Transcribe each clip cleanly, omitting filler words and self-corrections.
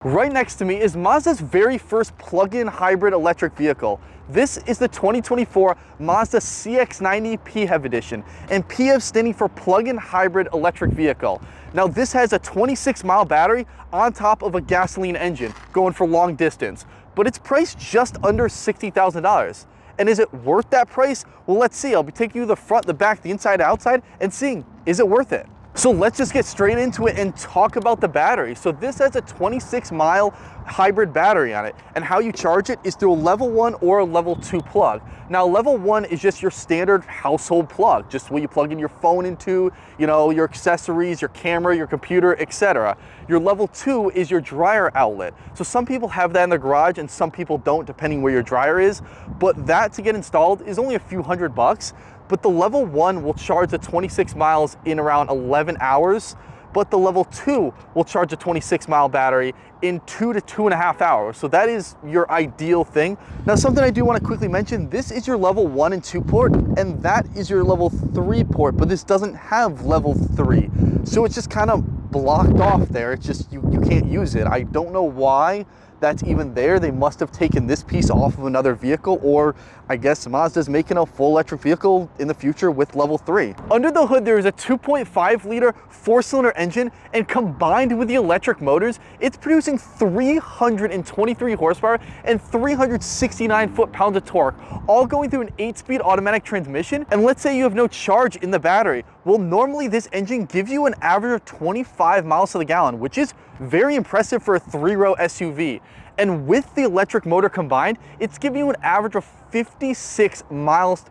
Right next to me is Mazda's very first plug-in hybrid electric vehicle. This is the 2024 Mazda CX-90 PHEV edition, and PHEV standing for plug-in hybrid electric vehicle. Now this has a 26-mile battery on top of a gasoline engine, going for long distance, but it's priced just under $60,000. And is it worth that price? Well, let's see. I'll be taking you the front, the back, the inside, outside, and seeing, is it worth it? So let's just get straight into it and talk about the battery. So this has a 26-mile hybrid battery on it, and how you charge it is through a level 1 or a level 2 plug. Now level 1 is just your standard household plug, just what you plug in your phone into, you know, your accessories, your camera, your computer, etc. Your level 2 is your dryer outlet. So some people have that in their garage and some people don't, depending where your dryer is, but that to get installed is only a few $100. But the level 1 will charge the 26 miles in around 11 hours, but the level 2 will charge a 26-mile battery in 2 to 2.5 hours. So that is your ideal thing. Now, something I do want to quickly mention, this is your level 1 and 2 port, and that is your level 3 port, but this doesn't have level 3. So it's just kind of blocked off there. It's just, you can't use it. I don't know why that's even there. They must have taken this piece off of another vehicle, or I guess Mazda's making a full electric vehicle in the future with level 3. Under the hood, there is a 2.5 liter 4-cylinder engine, and combined with the electric motors, it's producing 323 horsepower and 369 foot-pounds of torque, all going through an 8-speed automatic transmission. And let's say you have no charge in the battery. Well, normally this engine gives you an average of 25 miles to the gallon, which is very impressive for a 3-row SUV. And with the electric motor combined, it's giving you an average of 56 miles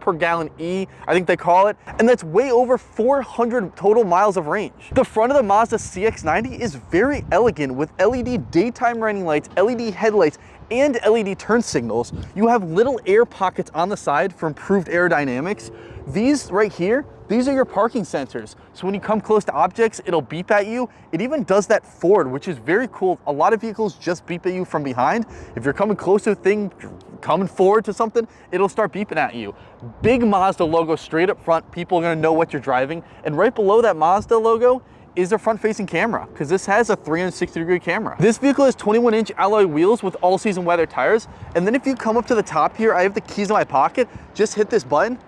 per gallon E, I think they call it, and that's way over 400 total miles of range. The front of the Mazda CX-90 is very elegant with LED daytime running lights, LED headlights, and LED turn signals. You have little air pockets on the side for improved aerodynamics. These right here, these are your parking sensors. So when you come close to objects, it'll beep at you. It even does that forward, which is very cool. A lot of vehicles just beep at you from behind. If you're coming close to a thing, coming forward to something, it'll start beeping at you. Big Mazda logo straight up front. People are gonna know what you're driving. And right below that Mazda logo is their front-facing camera, because this has a 360-degree camera. This vehicle has 21-inch alloy wheels with all-season weather tires. And then if you come up to the top here, I have the keys in my pocket. Just hit this button,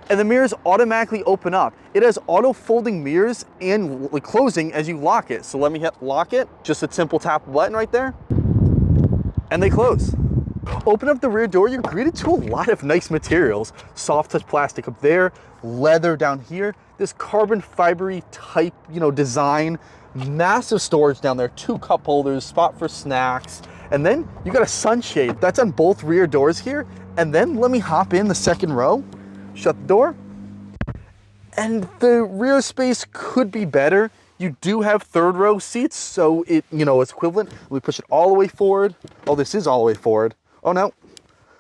and the mirrors automatically open up. It has auto folding mirrors and closing as you lock it. So let me hit lock it, just a simple tap button right there, and they close. Open up the rear door, you're greeted to a lot of nice materials. Soft touch plastic up there, leather down here, this carbon fibery type, design, massive storage down there, 2 cup holders, spot for snacks, and then you got a sunshade. That's on both rear doors here. And then let me hop in the second row. Shut the door, and the rear space could be better. You do have 3rd row seats, so it's equivalent. Let me push it all the way forward. Oh, this is all the way forward. Oh no.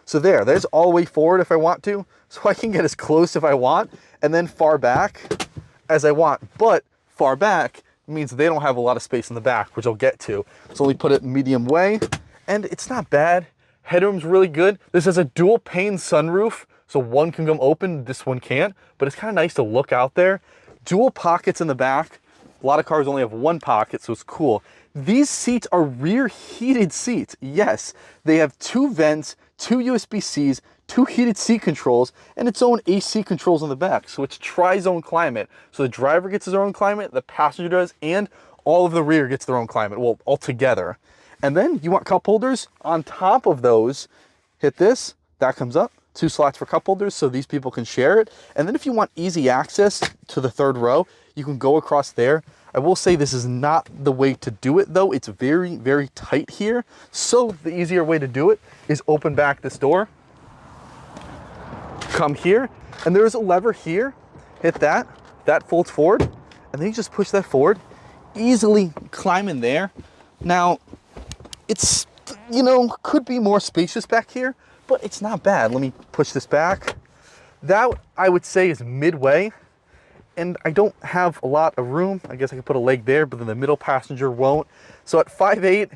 So there's all the way forward if I want to, so I can get as close if I want, and then far back as I want. But far back means they don't have a lot of space in the back, which I'll get to. So let me put it medium way, and it's not bad. Headroom's really good. This has a dual pane sunroof, so one can come open, this one can't, but it's kind of nice to look out there. Dual pockets in the back. A lot of cars only have 1 pocket, so it's cool. These seats are rear heated seats. Yes, they have 2 vents, 2 USB-Cs, 2 heated seat controls, and its own AC controls on the back. So it's tri-zone climate. So the driver gets his own climate, the passenger does, and all of the rear gets their own climate, well, all together. And then you want cup holders on top of those. Hit this, that comes up. 2 slots for cup holders, so these people can share it. And then if you want easy access to the 3rd row, you can go across there. I will say this is not the way to do it though. It's very, very tight here. So the easier way to do it is open back this door, come here, and there's a lever here. Hit that, that folds forward, and then you just push that forward, easily climb in there. Now, it's, could be more spacious back here, but it's not bad. Let me push this back. That, I would say, is midway, and I don't have a lot of room. I guess I could put a leg there, but then the middle passenger won't. So at 5'8",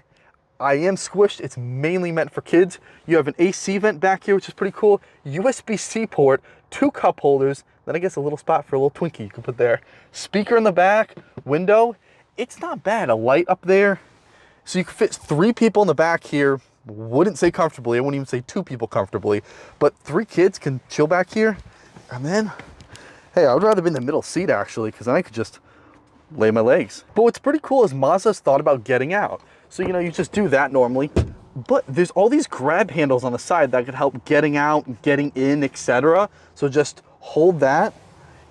I am squished. It's mainly meant for kids. You have an AC vent back here, which is pretty cool. USB-C port, 2 cup holders, then I guess a little spot for a little Twinkie you can put there. Speaker in the back, window. It's not bad. A light up there. So you can fit 3 people in the back here. Wouldn't say comfortably, I wouldn't even say 2 people comfortably, but 3 kids can chill back here. And then, hey, I would rather be in the middle seat actually, because then I could just lay my legs. But what's pretty cool is Mazda's thought about getting out. So, you know, you just do that normally, but there's all these grab handles on the side that could help getting out, getting in, etc. So just hold that,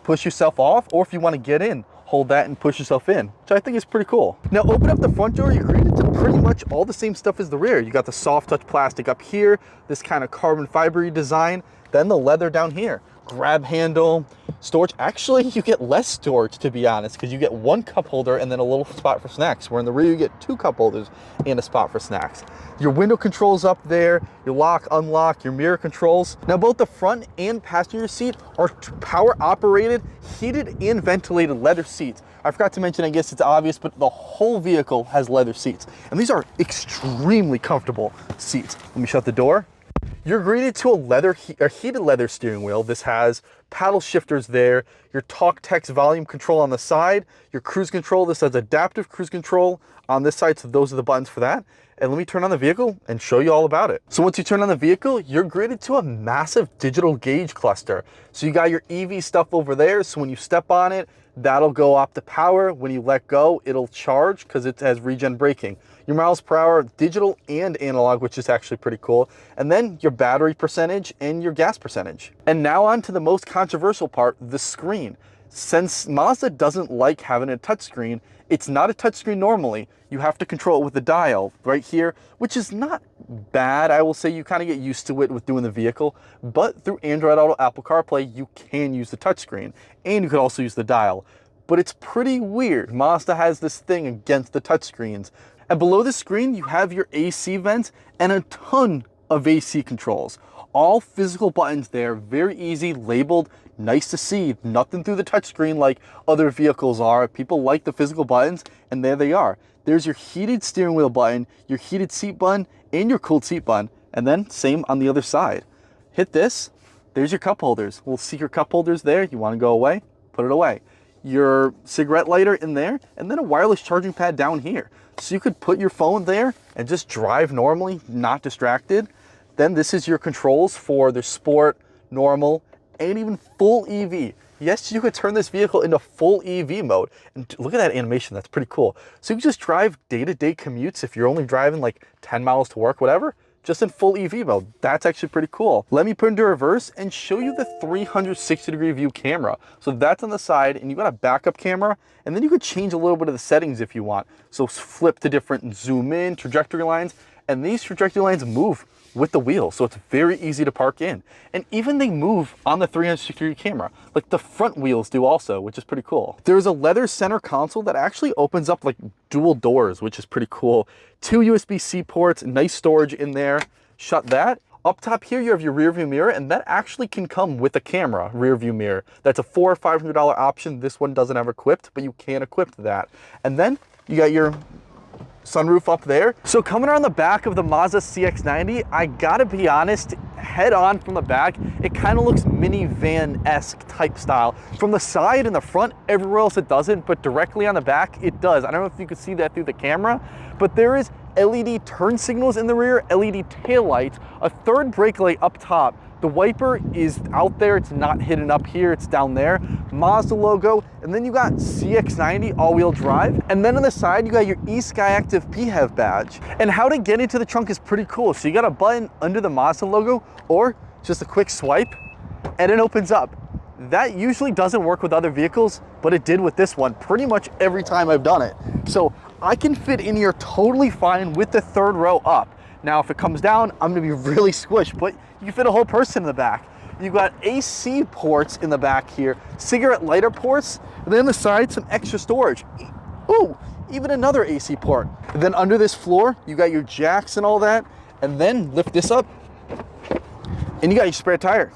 push yourself off, or if you want to get in, hold that and push yourself in, which I think is pretty cool. Now open up the front door, you're greeted to pretty much all the same stuff as the rear. You got the soft touch plastic up here, this kind of carbon fiber design, then the leather down here. Grab handle, storage. Actually, you get less storage, to be honest, because you get 1 cup holder and then a little spot for snacks, where in the rear you get 2 cup holders and a spot for snacks. Your window controls up there, your lock, unlock, your mirror controls. Now both the front and passenger seat are power operated, heated and ventilated leather seats. I forgot to mention, I guess it's obvious, but the whole vehicle has leather seats. And these are extremely comfortable seats. Let me shut the door. You're greeted to a heated leather steering wheel. This has paddle shifters there, your talk text volume control on the side, your cruise control. This has adaptive cruise control on this side, so those are the buttons for that. And let me turn on the vehicle and show you all about it. So once you turn on the vehicle, you're greeted to a massive digital gauge cluster. So you got your EV stuff over there, so when you step on it, that'll go up to power. When you let go, it'll charge because it has regen braking. Your miles per hour, digital and analog, which is actually pretty cool. And then your battery percentage and your gas percentage. And now on to the most controversial part, the screen. Since Mazda doesn't like having a touchscreen, it's not a touchscreen normally. You have to control it with the dial right here, which is not bad. I will say you kind of get used to it with doing the vehicle, but through Android Auto, Apple CarPlay, you can use the touchscreen and you could also use the dial. But it's pretty weird. Mazda has this thing against the touchscreens. And below the screen, you have your AC vents and a ton of AC controls. All physical buttons there, very easy, labeled, nice to see. Nothing through the touchscreen like other vehicles are. People like the physical buttons, and there they are. There's your heated steering wheel button, your heated seat button, and your cooled seat button. And then same on the other side. Hit this, there's your cup holders. We'll see your cup holders there. You want to go away, put it away. Your cigarette lighter in there, and then a wireless charging pad down here. So you could put your phone there and just drive normally, not distracted. Then this is your controls for the sport, normal, and even full EV. Yes, you could turn this vehicle into full EV mode. And look at that animation, that's pretty cool. So you can just drive day-to-day commutes if you're only driving like 10 miles to work, whatever, just in full EV mode. That's actually pretty cool. Let me put into reverse and show you the 360-degree view camera. So that's on the side, and you got a backup camera, and then you could change a little bit of the settings if you want. So flip to different zoom in, trajectory lines, and these trajectory lines move with the wheel, so it's very easy to park in. And even they move on the 360-degree camera, like the front wheels do also, which is pretty cool. There's a leather center console that actually opens up like dual doors, which is pretty cool. 2 USB-C ports, nice storage in there. Shut that. Up top here, you have your rear view mirror, and that actually can come with a camera rear view mirror. That's a $400 or $500 option. This one doesn't have equipped, but you can equip that. And then you got your sunroof up there. So coming around the back of the Mazda CX-90, I gotta be honest, head on from the back, it kind of looks minivan-esque type style. From the side and the front, everywhere else it doesn't, but directly on the back, it does. I don't know if you can see that through the camera, but there is LED turn signals in the rear, LED taillights, a third brake light up top. The wiper is out there, it's not hidden up here, it's down there. Mazda logo, and then you got CX-90 all-wheel drive. And then on the side, you got your eSkyActiv PHEV badge. And how to get into the trunk is pretty cool. So you got a button under the Mazda logo, or just a quick swipe, and it opens up. That usually doesn't work with other vehicles, but it did with this one pretty much every time I've done it. So I can fit in here totally fine with the third row up. Now, if it comes down, I'm gonna be really squished, but you can fit a whole person in the back. You've got AC ports in the back here, cigarette lighter ports, and then on the side, some extra storage. Ooh, even another AC port. And then under this floor, you got your jacks and all that, and then lift this up, and you got your spare tire.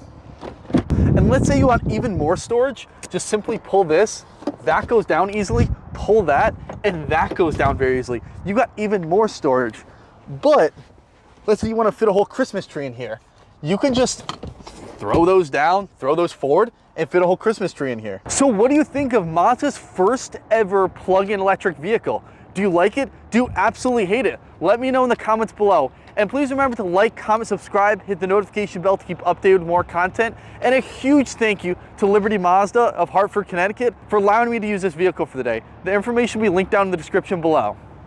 And let's say you want even more storage, just simply pull this, that goes down easily, pull that, and that goes down very easily. You got even more storage. But let's say you want to fit a whole Christmas tree in here. You can just throw those down, throw those forward, and fit a whole Christmas tree in here. So what do you think of Mazda's first ever plug-in electric vehicle? Do you like it? Do you absolutely hate it? Let me know in the comments below. And please remember to like, comment, subscribe, hit the notification bell to keep updated with more content. And a huge thank you to Liberty Mazda of Hartford, Connecticut for allowing me to use this vehicle for the day. The information will be linked down in the description below.